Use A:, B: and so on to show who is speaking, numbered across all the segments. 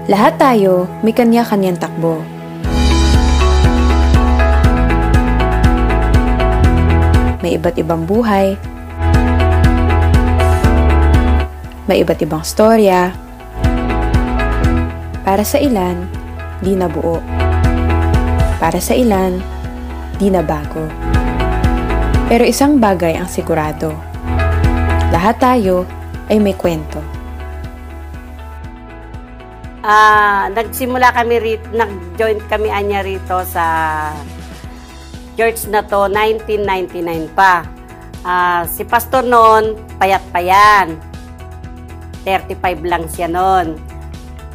A: Lahat tayo may kanya-kanyang takbo. May iba't ibang buhay, may iba't ibang storya. Para sa ilan, di na buo. Para sa ilan, di na bago. Pero isang bagay ang sigurado. Lahat tayo ay may kwento.
B: Nagsimula kami rito, nag-join kami anya rito sa church na to 1999 pa. Si pastor noon, payat pa yan. 35 lang siya noon.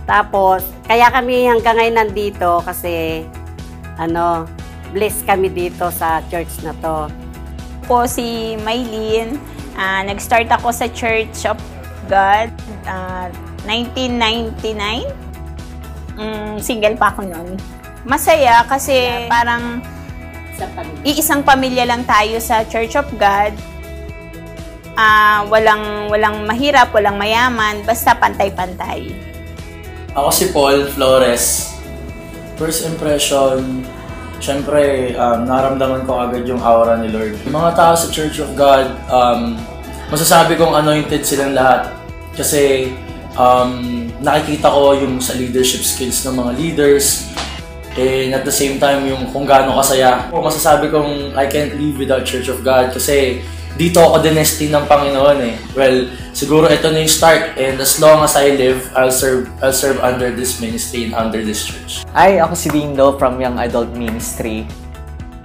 B: Tapos, kaya kami hanggang ngayon nandito kasi blessed kami dito sa church na to.
C: Po si Maylene, nag-start ako sa Church of God 1999. Single pa ako noon. Masaya kasi parang iisang pamilya lang tayo sa Church of God. Walang mahirap, walang mayaman, basta pantay-pantay.
D: Ako si Paul Flores. First impression, syempre, naramdaman ko agad yung aura ni Lord. Yung mga tao sa Church of God, masasabi kong anointed silang lahat. Kasi nakikita ko yung sa leadership skills ng mga leaders. And at the same time, yung kung gaano kasaya. Masasabi kong I can't live without Church of God kasi dito ako dinestin ng Panginoon eh. Well, siguro ito na yung start, and as long as I live, I'll serve under this ministry and under this church.
E: Ako si Dindo from Young Adult Ministry.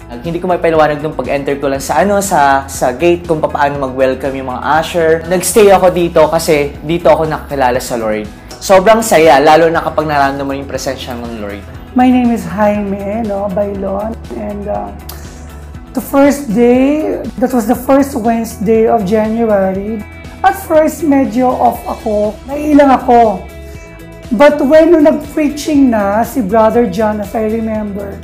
E: Hindi ko may paliwanag nung pag-enter ko lang sa gate kung paano mag-welcome yung mga usher. Nagstay ako dito kasi dito ako nakakilala sa Lord. Sobrang saya, lalo na kapag nararamdaman yung presensya ng Lord.
F: My name is Jaime Bailon, and the first day, that was the first Wednesday of January. At first, medyo off ako. Naiilang ako. But when nag-preaching na si Brother John, as I remember,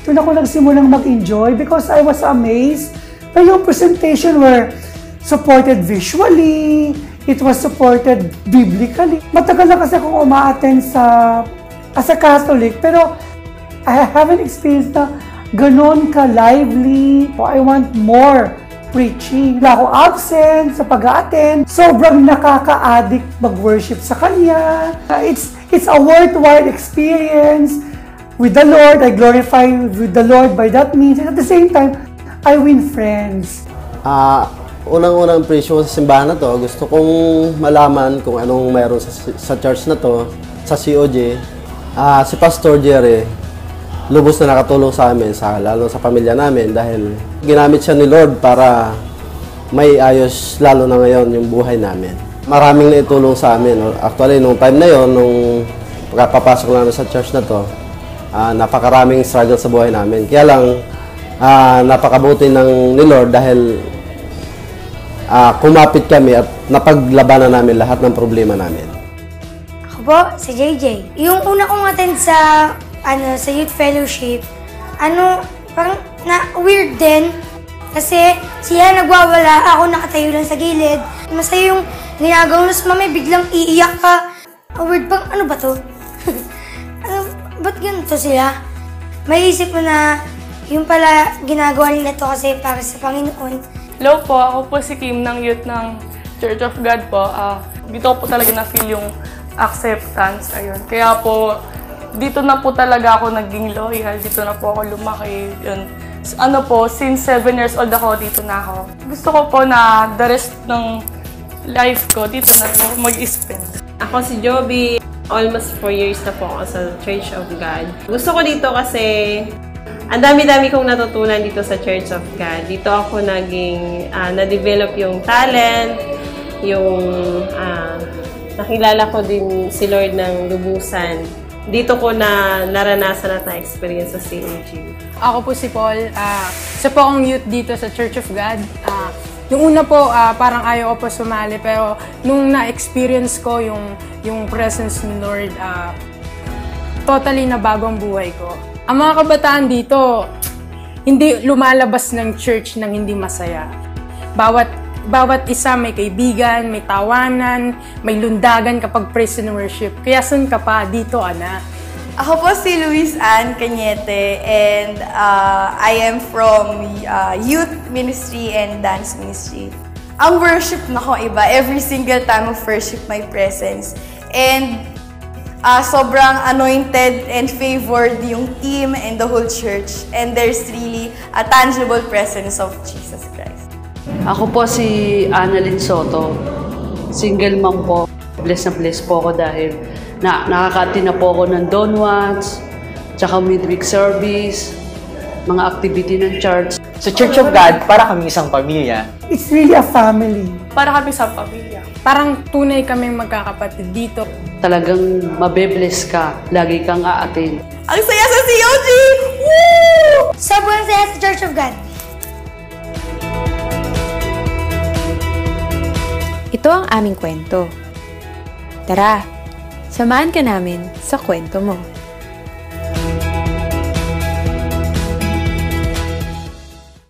F: doon ako nagsimulang mag-enjoy because I was amazed na yung presentation were supported visually, it was supported biblically. Matagal na kasi akong uma-attend as a Catholic, pero I haven't experienced na ganon ka-lively. I want more preaching. Wala ako absent sa pag-a-attend. Sobrang nakaka-addict mag-worship sa Kanya. It's a worthwhile experience with the Lord. I glorify with the Lord by that means. And at the same time, I win friends.
G: Unang-unang impression sa simbahan na to, gusto kong malaman kung anong mayroon sa church na to, sa COJ. Si Pastor Jerry, lubos na nakatulong sa amin, lalo sa pamilya namin dahil ginamit siya ni Lord para may ayos lalo na ngayon yung buhay namin. Maraming naitulong sa amin. Actually, nung time na yon, nung pagkapapasok namin sa church na to, napakaraming struggle sa buhay namin. Kaya lang, napakabuti ni Lord dahil kumapit kami at napaglabanan namin lahat ng problema namin.
H: Ako po, si JJ. Yung una kong attend sa youth fellowship, parang weird din. Kasi siya nagwawala, ako nakatayo lang sa gilid. Masaya yung ginagawa na sa mami, biglang iiyak ka. Weird bang, ano ba to? Ba't ganito sila? May isip mo na yung pala ginagawa nila to kasi para sa Panginoon.
I: Hello po, ako po si Kim ng youth ng Church of God po. Dito po talaga na-feel yung acceptance. Ayun. Kaya po, dito na po talaga ako naging loyal. Dito na po ako lumaki. Yun. Since 7 years old ako, dito na ako. Gusto ko po na the rest ng life ko, dito na ako mag-spend.
J: Ako si Joby. Almost 4 years na po ako sa Church of God. Gusto ko dito kasi ang dami-dami kong natutunan dito sa Church of God. Dito ako na-develop yung talent, nakilala ko din si Lord ng lubusan. Dito ko naranasan at na-experience sa COG.
K: Ako po si Paul. Isa po akong youth dito sa Church of God. Yung una po, parang ayaw ko po sumali, pero nung na-experience ko yung presence ni Lord, totally na bago ang buhay ko. Ang mga kabataan dito, hindi lumalabas ng church nang hindi masaya. Bawat bawat isa may kaibigan, may tawanan, may lundagan kapag praise and worship. Kaya saan ka pa? Dito, ana.
L: Ako po si Luis Ann Cañete and I am from Youth Ministry and Dance Ministry. Ang worship na ko iba. Every single time of worship, my presence. And sobrang anointed and favored yung team and the whole church. And there's really a tangible presence of Jesus Christ.
M: Ako po si Annalyn Soto. Single mom po. Blessed na blessed po ako dahil nakaka-attend na po ako ng Don Juans, tsaka midweek service, mga activity ng church.
E: Sa Church of God, para kami isang pamilya.
F: It's really a family.
I: Para kami sa pamilya.
K: Parang tunay kaming magkakapatid dito.
M: Talagang mabe-bless ka, lagi kang a-attend.
L: Ang saya sa COG! Woo!
H: Sobrang saya sa Church of God.
A: Ito ang aming kwento. Tara, samahan ka namin sa kwento mo.